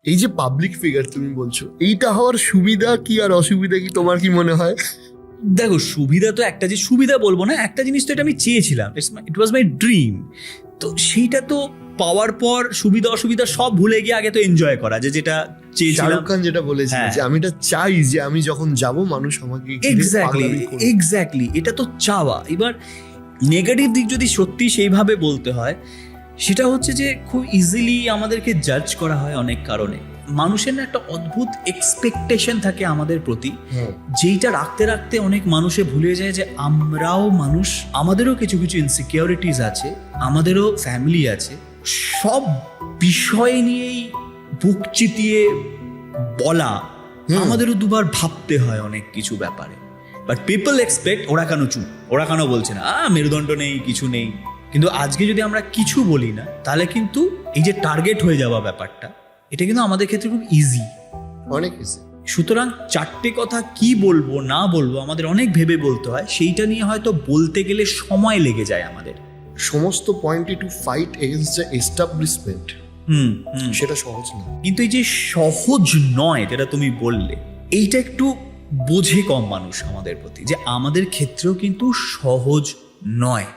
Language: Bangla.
এই যে পাবলিক ফিগার তুমি বলছো, এইটা হওয়ার সুবিধা কি আর অসুবিধা কি তোমার কি মনে হয়? দেখো, সুবিধা তো একটা, যে সুবিধা বলবো না, একটা জিনিস তো এটা আমি চেয়েছিলাম, ইট ওয়াজ মাই ড্রিম। তো সেইটা তো পাওয়ার পর সুবিধা অসুবিধা সব ভুলে গিয়ে আগে তো এনজয় করা, যে যেটা চেয়েছিলাম। শাহরুখ খান যেটা বলেছিল হ্যাঁ। যে আমি এটা চাই যে আমি যখন যাব মানুষ আমাকে ঘিরে এক্স্যাক্টলি পাগলামি করবে। এক্স্যাক্টলি, এটা তো চাওয়া। এবার নেগেটিভ দিক যদি সত্যি সেইভাবে বলতে হয়, সেটা হচ্ছে যে খুব ইজিলি আমাদেরকে জাজ করা হয় অনেক কারণে। মানুষের না একটা অদ্ভুত এক্সপেকটেশন থাকে আমাদের প্রতি, হ্যাঁ। যেইটা রাখতে রাখতে অনেক মানুষে ভুলে যায় যে আমরাও মানুষ, আমাদেরও কিছু কিছু ইনসিকিউরিটিস আছে, আমাদেরও ফ্যামিলি আছে। সব বিষয় নিয়েই বুক চিতিয়ে বলা, আমাদেরও দুবার ভাবতে হয় অনেক কিছু ব্যাপারে। বাট পিপল এক্সপেক্ট ওরা কেন চুপ, ওরা কেন বলছে না, মেরুদণ্ড নেই, কিছু নেই। কিন্তু আজকে যদি আমরা কিছু বলি না, তাহলে কিন্তু এই যে টার্গেট হয়ে যাওয়া ব্যাপারটা, এটা কিন্তু আমাদের ক্ষেত্রে খুব ইজি, অনেক ইজি। সুতরাং চারটে কথা কি বলবো না বলবো আমাদের অনেক ভেবে বলতে হয়। সেইটা নিয়ে হয়তো বলতে গেলে সময় লেগে যায় আমাদের। সমস্ত পয়েন্টে to fight against the establishment, সেটা সহজ না। কিন্তু এই যে সহজ নয় যেটা তুমি বললে, এইটা একটু বোঝে কম মানুষ আমাদের প্রতি, যে আমাদের ক্ষেত্রেও কিন্তু সহজ নয়।